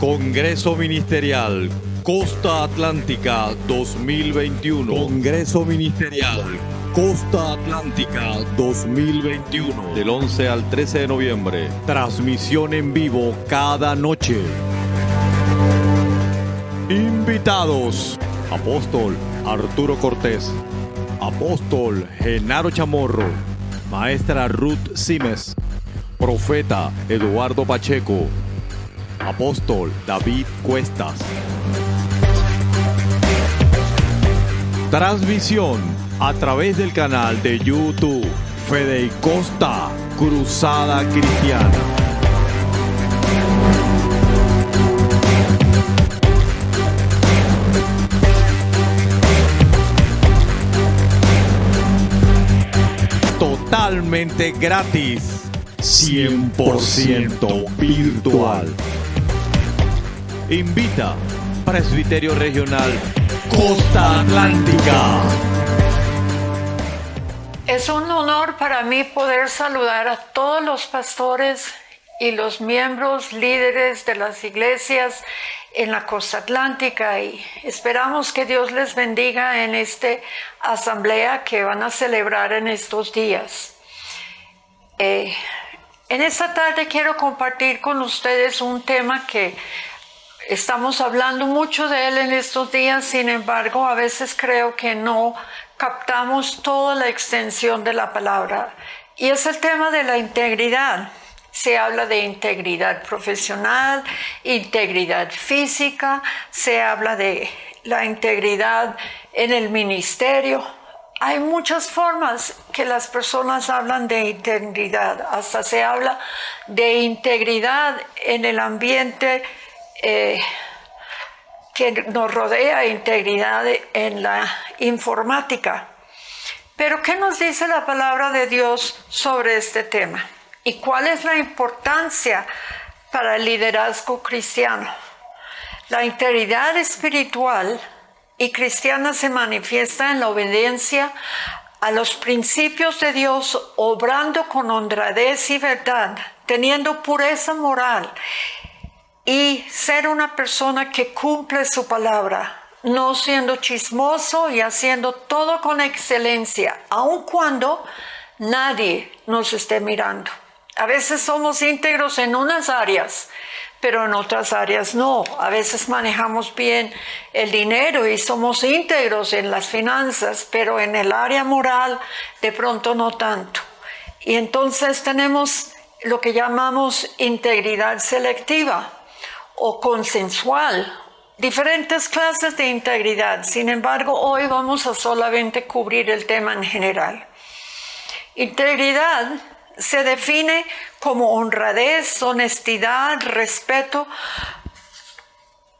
Congreso Ministerial Costa Atlántica 2021. Congreso Ministerial Costa Atlántica 2021. Del 11 al 13 de noviembre. Transmisión en vivo cada noche. Invitados: Apóstol Arturo Cortés, Apóstol Genaro Chamorro, Maestra Ruth Simes, Profeta Eduardo Pacheco, Apóstol David Cuestas. Transmisión a través del canal de YouTube Fede y Costa Cruzada Cristiana. Totalmente gratis, 100% virtual. Invita Presbiterio Regional Costa Atlántica. Es un honor para mí poder saludar a todos los pastores y los miembros líderes de las iglesias en la Costa Atlántica, y esperamos que Dios les bendiga en esta asamblea que van a celebrar en estos días. En esta tarde quiero compartir con ustedes un tema que estamos hablando mucho de él en estos días. Sin embargo, a veces creo que no captamos toda la extensión de la palabra, y es el tema de la integridad. Se habla de integridad profesional, integridad física, se habla de la integridad en el ministerio. Hay muchas formas que las personas hablan de integridad. Hasta se habla de integridad en el ambiente que nos rodea, integridad en la informática. Pero ¿qué nos dice la palabra de Dios sobre este tema? ¿Y cuál es la importancia para el liderazgo cristiano? La integridad espiritual y cristiana se manifiesta en la obediencia a los principios de Dios, obrando con honradez y verdad, teniendo pureza moral, y ser una persona que cumple su palabra, no siendo chismoso y haciendo todo con excelencia, aun cuando nadie nos esté mirando. A veces somos íntegros en unas áreas, pero en otras áreas no. A veces manejamos bien el dinero y somos íntegros en las finanzas, pero en el área moral de pronto no tanto. Y entonces tenemos lo que llamamos integridad selectiva o consensual, diferentes clases de integridad. Sin embargo, hoy vamos a solamente cubrir el tema en general. Integridad se define como honradez, honestidad, respeto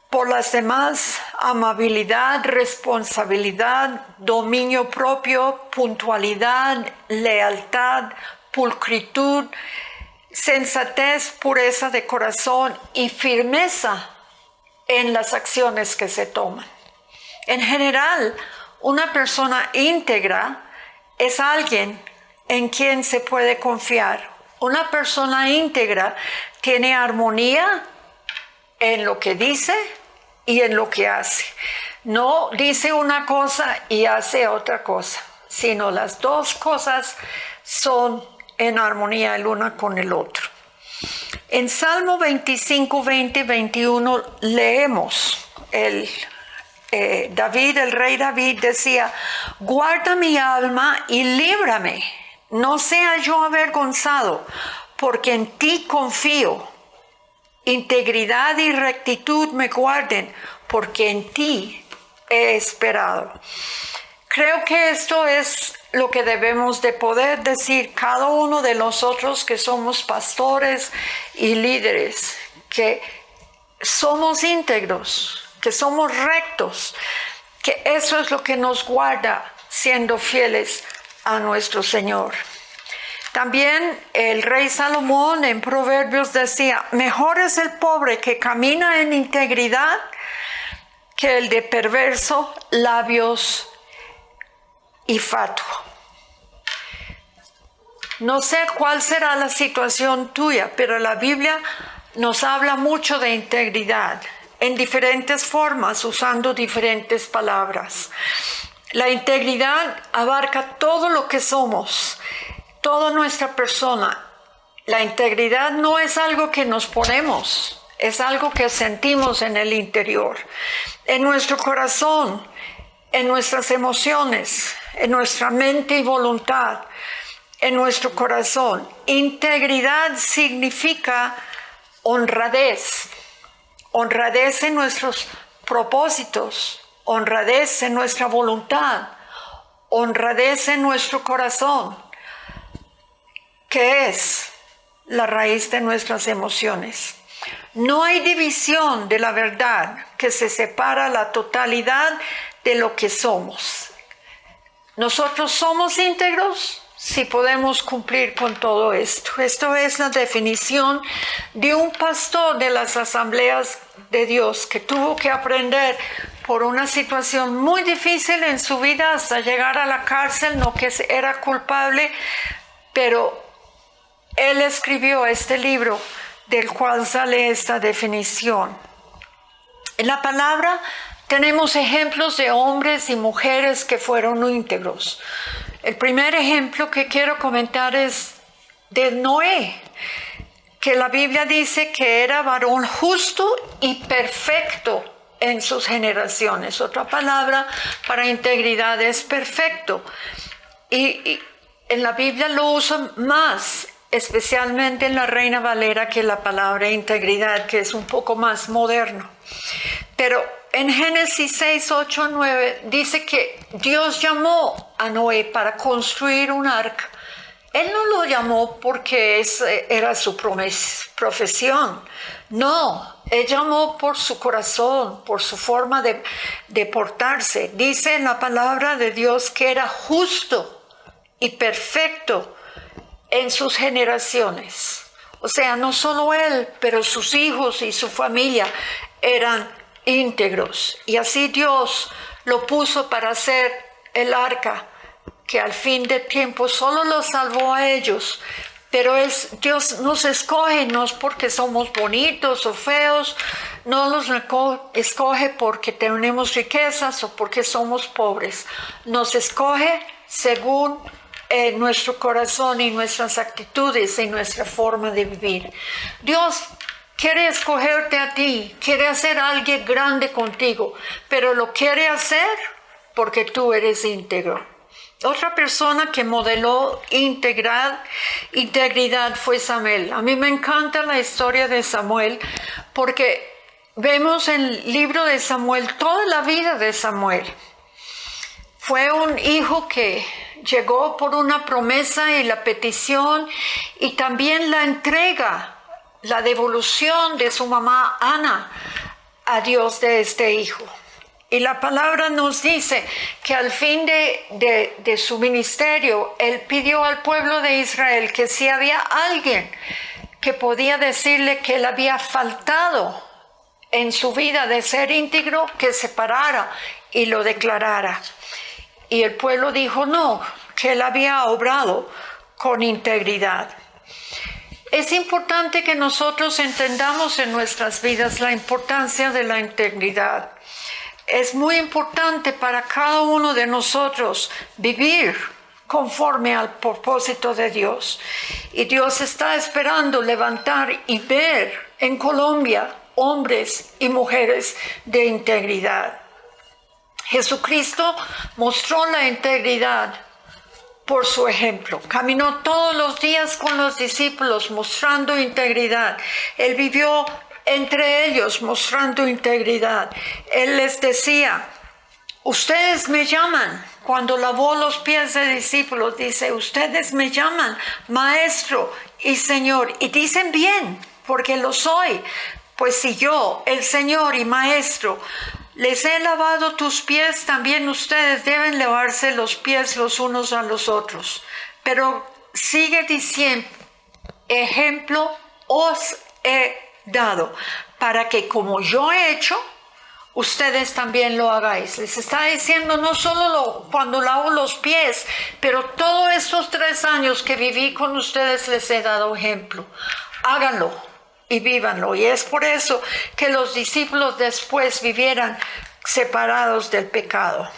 por las demás, amabilidad, responsabilidad, dominio propio, puntualidad, lealtad, pulcritud, sensatez, pureza de corazón y firmeza en las acciones que se toman. En general, una persona íntegra es alguien en quien se puede confiar. Una persona íntegra tiene armonía en lo que dice y en lo que hace. No dice una cosa y hace otra cosa, sino las dos cosas son en armonía el una con el otro. En Salmo 25, 20 y 21 leemos David, el rey David decía: guarda mi alma y líbrame, no sea yo avergonzado, porque en ti confío. Integridad y rectitud me guarden, porque en ti he esperado. Creo que esto es lo que debemos de poder decir cada uno de nosotros que somos pastores y líderes, que somos íntegros, que somos rectos, que eso es lo que nos guarda siendo fieles a nuestro Señor. También el rey Salomón en Proverbios decía: mejor es el pobre que camina en integridad que el de perverso labios y fatuo. No sé cuál será la situación tuya, pero la Biblia nos habla mucho de integridad en diferentes formas, usando diferentes palabras. La integridad abarca todo lo que somos, toda nuestra persona. La integridad no es algo que nos ponemos, es algo que sentimos en el interior, en nuestro corazón, en nuestras emociones, en nuestra mente y voluntad, en nuestro corazón. Integridad significa honradez, honradez en nuestros propósitos, honradez en nuestra voluntad, honradez en nuestro corazón, que es la raíz de nuestras emociones. No hay división de la verdad que se separa la totalidad de lo que somos. Nosotros somos íntegros si podemos cumplir con todo esto. Esto es la definición de un pastor de las Asambleas de Dios que tuvo que aprender por una situación muy difícil en su vida hasta llegar a la cárcel, no que era culpable, pero él escribió este libro del cual sale esta definición. En la palabra tenemos ejemplos de hombres y mujeres que fueron íntegros. El primer ejemplo que quiero comentar es de Noé, que la Biblia dice que era varón justo y perfecto en sus generaciones. Otra palabra para integridad es perfecto. Y en la Biblia lo usan más, especialmente en la Reina Valera, que la palabra integridad, que es un poco más moderno. Pero en Génesis 6, 8, 9 dice que Dios llamó a Noé para construir un arca. Él no lo llamó porque era su profesión. No, él llamó por su corazón, por su forma de portarse. Dice en la palabra de Dios que era justo y perfecto en sus generaciones. O sea, no solo él, pero sus hijos y su familia eran íntegros. Y así Dios lo puso para hacer el arca, que al fin de tiempo solo los salvó a ellos. Pero Dios nos escoge no es porque somos bonitos o feos, no nos escoge porque tenemos riquezas o porque somos pobres. Nos escoge según nuestro corazón y nuestras actitudes y nuestra forma de vivir. Dios quiere escogerte a ti, quiere hacer alguien grande contigo, pero lo quiere hacer porque tú eres íntegro. Otra persona que modeló integridad fue Samuel. A mí me encanta la historia de Samuel porque vemos en el libro de Samuel toda la vida de Samuel. Fue un hijo que llegó por una promesa y la petición y también la entrega, la devolución de su mamá Ana a Dios de este hijo. Y la palabra nos dice que al fin de su ministerio, él pidió al pueblo de Israel que si había alguien que podía decirle que él había faltado en su vida de ser íntegro, que se parara y lo declarara. Y el pueblo dijo no, que él había obrado con integridad. Es importante que nosotros entendamos en nuestras vidas la importancia de la integridad. Es muy importante para cada uno de nosotros vivir conforme al propósito de Dios. Y Dios está esperando levantar y ver en Colombia hombres y mujeres de integridad. Jesucristo mostró la integridad por su ejemplo. Caminó todos los días con los discípulos mostrando integridad. Él vivió entre ellos mostrando integridad. Él les decía, ustedes me llaman, cuando lavó los pies de discípulos, dice, ustedes me llaman maestro y señor, y dicen bien, porque lo soy, pues si yo, el Señor y maestro, les he lavado tus pies, también ustedes deben lavarse los pies los unos a los otros. Pero sigue diciendo, ejemplo os he dado, para que como yo he hecho, ustedes también lo hagáis. Les está diciendo no solo cuando lavo los pies, pero todos estos 3 años que viví con ustedes les he dado ejemplo. Háganlo, y vívanlo. Y es por eso que los discípulos después vivieran separados del pecado.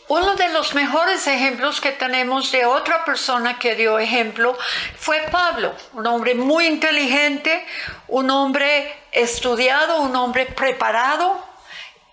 Uno de los mejores ejemplos que tenemos de otra persona que dio ejemplo fue Pablo, un hombre muy inteligente, un hombre estudiado, un hombre preparado,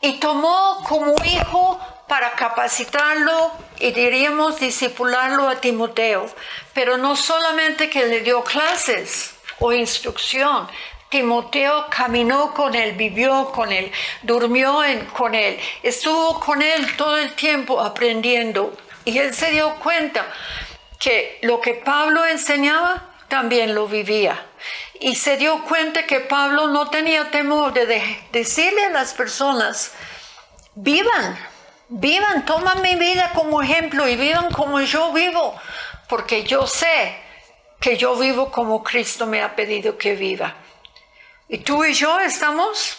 y tomó como hijo para capacitarlo y diríamos discipularlo a Timoteo. Pero no solamente que le dio clases o instrucción, Timoteo caminó con él, vivió con él, durmió con él, estuvo con él todo el tiempo aprendiendo. Y él se dio cuenta que lo que Pablo enseñaba también lo vivía. Y se dio cuenta que Pablo no tenía temor de decirle a las personas, vivan, toman mi vida como ejemplo y vivan como yo vivo, porque yo sé que yo vivo como Cristo me ha pedido que viva. Y tú y yo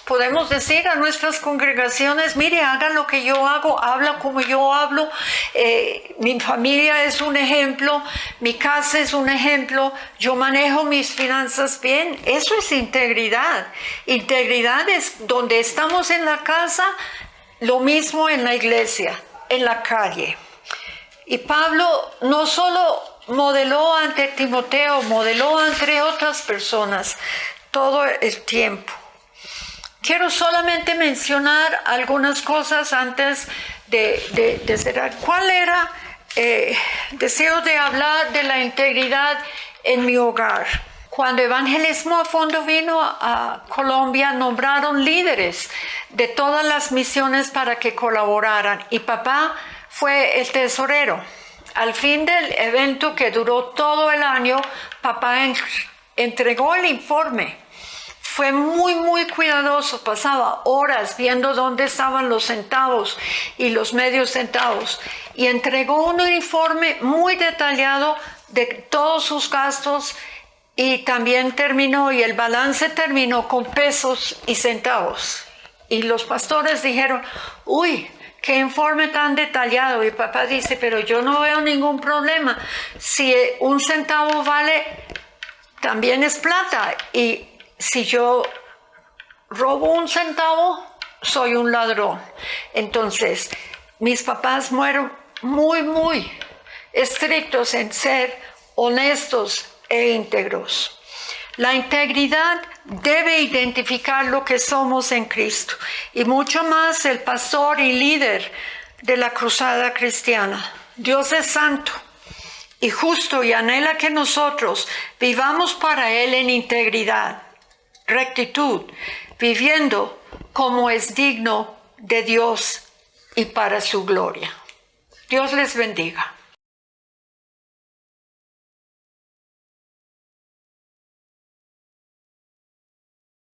podemos decir a nuestras congregaciones, mire, haga lo que yo hago, habla como yo hablo, mi familia es un ejemplo, mi casa es un ejemplo, yo manejo mis finanzas bien. Eso es integridad. Integridad es donde estamos en la casa, lo mismo en la iglesia, en la calle. Y Pablo no solo modeló ante Timoteo, modeló ante otras personas todo el tiempo. Quiero solamente mencionar algunas cosas antes de cerrar. ¿Cuál era? Deseo de hablar de la integridad en mi hogar. Cuando Evangelismo a Fondo vino a Colombia, nombraron líderes de todas las misiones para que colaboraran. Y papá fue el tesorero. Al fin del evento, que duró todo el año, papá entregó el informe. Fue muy, muy cuidadoso, pasaba horas viendo dónde estaban los centavos y los medios centavos. Y entregó un informe muy detallado de todos sus gastos y también terminó, y el balance terminó con pesos y centavos. Y los pastores dijeron, uy, qué informe tan detallado. Y papá dice, pero yo no veo ningún problema. Si un centavo vale, también es plata. Y si yo robo un centavo, soy un ladrón. Entonces, mis papás fueron muy, muy estrictos en ser honestos e íntegros. La integridad debe identificar lo que somos en Cristo, y mucho más el pastor y líder de la cruzada cristiana. Dios es santo y justo y anhela que nosotros vivamos para Él en integridad, rectitud, viviendo como es digno de Dios y para su gloria. Dios les bendiga.